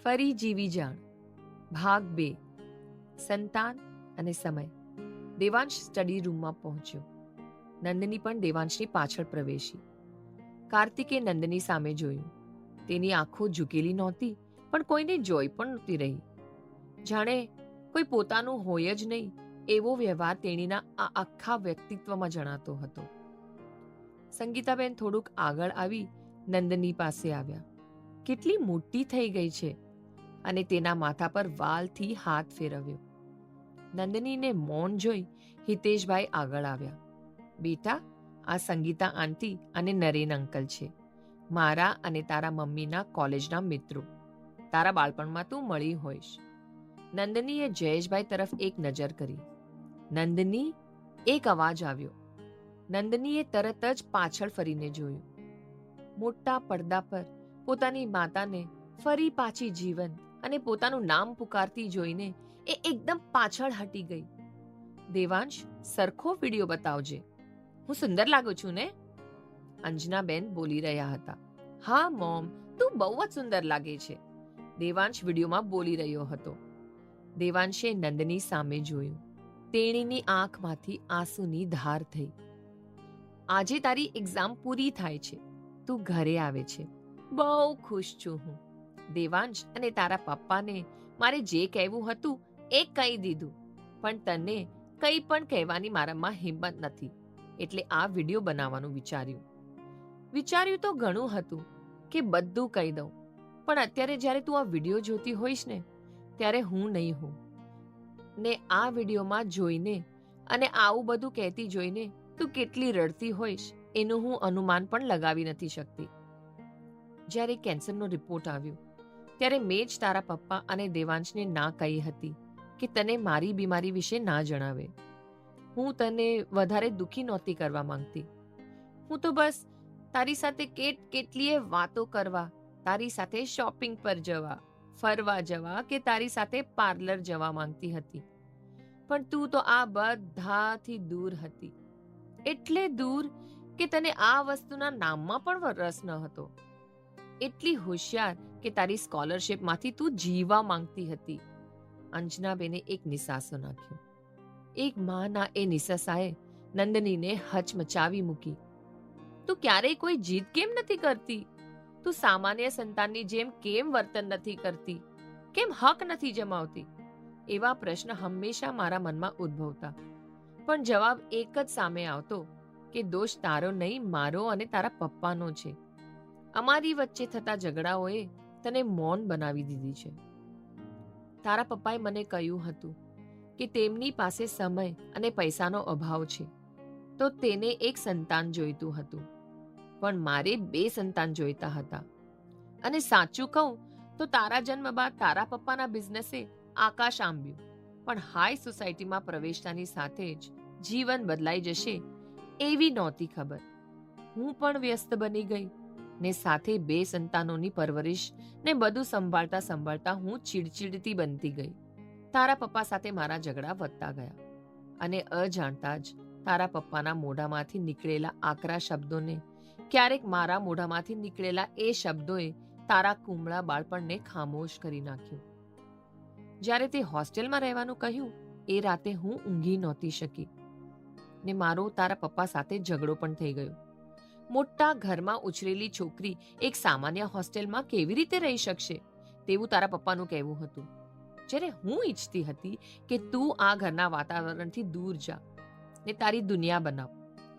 ફરી જીવી જાણ ભાગ 2 સંતાન અને સમય. દેવાંશ સ્ટડી રૂમમાં પહોંચ્યો. નંદની પણ દેવાંશની પાછળ પ્રવેશી. કાર્તિકે નંદની સામે જોયું. તેની આંખો ઝૂકેલી નહોતી, પણ કોઈને જોઈ પણ નહોતી રહી. જાણે કોઈ પોતાનું હોય જ નહીં એવો વ્યવહાર તેણીના આ આખા વ્યક્તિત્વમાં જણાતો હતો. સંગીતાબેન થોડુંક આગળ આવી નંદની પાસે આવ્યા. કેટલી મોટી થઈ ગઈ છે, અને તેના માથા પર વાલથી હાથ ફેરવ્યો. નંદનીને મૌન જોઈ હિતેશભાઈ આગળ આવ્યા. બેટા, આ સંગીતા આંટી અને નરેન અંકલ છે, મારા અને તારા મમ્મીના કોલેજના મિત્રો. તારા બાળપણમાં તું મળી હોઈશ. નંદનીએ જયેશભાઈ તરફ એક નજર કરી. નંદની, એક અવાજ આવ્યો. નંદનીએ તરત જ પાછળ ફરીને જોયું. મોટા પડદા પર પોતાની માતાને ફરી પાછી જીવંત અને પોતાનું નામ પુકારતી જોઈને એ એકદમ પાછળ હટી ગઈ. દેવાંશ, સરખો વિડીયો બતાવજે. હું સુંદર લાગુ છું ને? અંજનાબેન બોલી રહ્યા હતા. હા મોમ, તું બહુ જ સુંદર લાગે છે, દેવાંશ વિડીયોમાં બોલી રહ્યો હતો. દેવાંશે નંદની સામે જોયું. તેણીની આંખમાંથી આંસુની ધાર થઈ. આજે તારી એક્ઝામ પૂરી થાય છે, તું ઘરે આવે છે. બહુ ખુશ છું હું. દેવાંશ, અને તારા પપ્પાને મારે જે કહેવું હતું એ કહી દીધું, પણ તને કંઈ પણ કહેવાની મારામાં હિંમત નથી, એટલે આ વિડીયો બનાવવાનું વિચાર્યું તો ઘણું હતું કે બધું કહી દઉં, પણ અત્યારે જ્યારે તું આ વિડીયો જોતી હોઈશ ને, ત્યારે હું નહીં હોઉં ને આ વિડીયોમાં જોઈને અને આવું બધું કહેતી જોઈને તું કેટલી રડતી હોઈશ એનું હું અનુમાન પણ લગાવી નથી શકતી. જ્યારે કેન્સરનો રિપોર્ટ આવ્યો ત્યારે મેં જ તારા પપ્પા અને દેવાંશને ના કહી હતી કે તને મારી બીમારી વિશે ના જણાવે. હું તને વધારે દુઃખી નહોતી કરવા માંગતી. હું તો બસ તારી સાથે કેટલીય વાતો કરવા, તારી સાથે શોપિંગ પર જવા, ફરવા જવા કે તારી સાથે પાર્લર જવા માંગતી હતી. પણ તું તો આ બધાથી દૂર હતી, એટલે દૂર કે તને આ વસ્તુના નામમાં પણ રસ ન હતો. એટલી હોશિયાર કે તારી સ્કોલરશિપમાંથી તું જીવવા માંગતી હતી. અંજનાબેને એક નિસાસો નાખ્યો. એક માના એ નિસાસાએ નંદનીને હચમચાવી મૂકી. તું ક્યારેય કોઈ જીદ કેમ નથી કરતી? તું સામાન્ય સંતાનની જેમ કેમ વર્તન નથી કરતી? કેમ હક નથી જમાવતી? એવા પ્રશ્ન હંમેશા મારા મનમાં ઉદ્ભવતા, પણ જવાબ એક જ સામે આવતો કે દોષ તારો નહીં, મારો અને તારા પપ્પાનો છે. અમારી વચ્ચે થતા ઝઘડાઓએ તને મૌન બનાવી દીધી છે. તારા પપ્પાએ મને કહ્યું હતું કે તેમની પાસે સમય અને પૈસાનો અભાવ છે, તો તેને એક સંતાન જોઈતું હતું, પણ મારે 2 સંતાન જોઈતા હતા. અને સાચું કહું તો તારા જન્મ બાદ તારા પપ્પાના બિઝનેસે આકાશ આંબ્યું, પણ હાઈ સોસાયટીમાં પ્રવેશતાની સાથે જ જીવન બદલાઈ જશે એવી નહોતી ખબર. હું પણ વ્યસ્ત બની ગઈ ને સાથે 2 સંતાનોની પરવરિશ ને બધું સંભાળતા હું ચીડચીડતી બનતી ગઈ. તારા પપ્પા સાથે મારા ઝઘડા વધતા ગયા, અને અજાણતા જ તારા પપ્પાના મોઢામાંથી નીકળેલા આકરા શબ્દોને, ક્યારેક મારા મોઢામાંથી નીકળેલા એ શબ્દોએ તારા કુમળા બાળપણને ખામોશ કરી નાખ્યું. જ્યારે તે હોસ્ટેલમાં રહેવાનું કહ્યું એ રાતે હું ઊંઘી નહોતી શકી, ને મારો તારા પપ્પા સાથે ઝઘડો પણ થઈ ગયો. મોટા ઘરમાં ઉછરેલી છોકરી એક સામાન્ય હોસ્ટેલમાં કેવી રીતે રહી શકશે તેવું તારા પપ્પાનું કહેવું હતું. જ્યારે હું ઈચ્છતી હતી કે તું આ ઘરના વાતાવરણથી દૂર જા ને તારી દુનિયા બનાવ.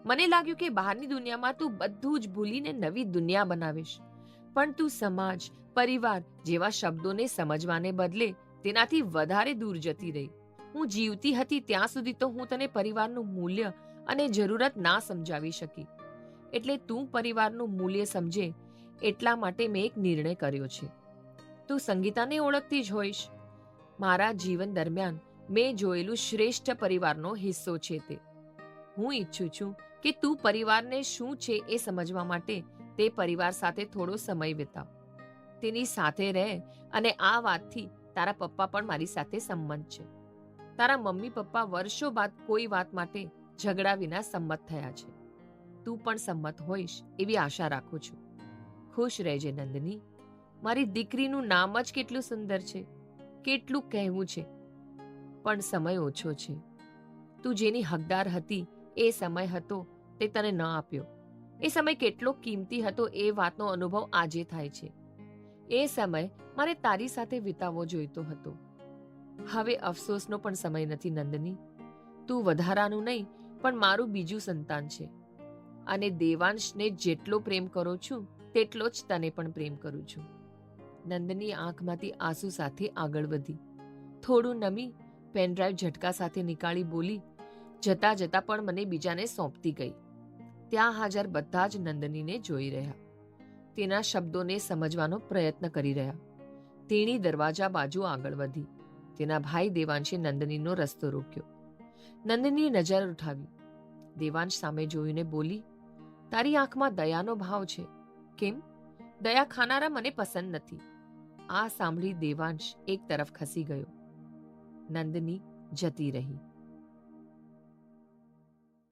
મને લાગ્યું કે બહારની દુનિયામાં તું બધું જ ભૂલીને નવી દુનિયા બનાવીશ, પણ તું સમાજ, પરિવાર જેવા શબ્દોને સમજવાને બદલે તેનાથી વધારે દૂર જતી રહી. હું જીવતી હતી ત્યાં સુધી તો હું તને પરિવારનું મૂલ્ય અને જરૂરત ના સમજાવી શકી, એટલે તું પરિવારનું મૂલ્ય સમજે એટલા માટે મેં એક નિર્ણય કર્યો છે. તું સંગીતાને ઓળખતી જ હોઈશ. મારા જીવન દરમિયાન મેં જોયેલું શ્રેષ્ઠ પરિવારનો હિસ્સો છે તે. હું ઈચ્છું છું કે તું પરિવારને શું છે એ સમજવા માટે તે પરિવાર સાથે થોડો સમય વિતાવ, તેની સાથે રહે, અને આ વાતથી તારા પપ્પા પણ મારી સાથે સંમત છે. તારા મમ્મી પપ્પા વર્ષો બાદ કોઈ વાત માટે ઝઘડા વિના સંમત થયા છે. તું પણ સંમત હોઈશ એવી આશા રાખું છું. ખુશ રહેજે નંદની. મારી દીકરીનું નામ જ કેટલું સુંદર છે, કેટલું કહેવું છે, પણ સમય ઓછો છે. તું જેની હકદાર હતી એ સમય હતો તે તને ન આપ્યો. એ સમય કેટલો કિંમતી હતો એ વાતનો અનુભવ આજે થાય છે. એ સમય મારે તારી સાથે વિતાવવો જોઈતો હતો. હવે અફસોસનો પણ સમય નથી નંદની. તું વધારાનું નહીં પણ મારું બીજું સંતાન છે, અને દેવાંશને જેટલો પ્રેમ કરું છું તેટલો જ તને પણ પ્રેમ કરું છું. નંદની આંખમાંથી આંસુ સાથે આગળ વધી, થોડું નમી પેનડ્રાઈવ ઝટકા સાથે નીકાળી બોલી, જતા જતા પણ મને બીજાને સોંપતી ગઈ. ત્યાં હાજર બધા જ નંદનીને જોઈ રહ્યા, તેના શબ્દોને સમજવાનો પ્રયત્ન કરી રહ્યા. તેણી દરવાજા બાજુ આગળ વધી. તેના ભાઈ દેવાંશે નંદનીનો રસ્તો રોક્યો. નંદનીએ નજર ઉઠાવી. દેવાંશ સામે જોઈને બોલી, તારી આંખમાં દયાનો ભાવ છે. કેમ? દયા ખાનારા મને પસંદ નથી. આ સાંભળી દેવાંશ એક તરફ ખસી ગયો. નંદની જતી રહી.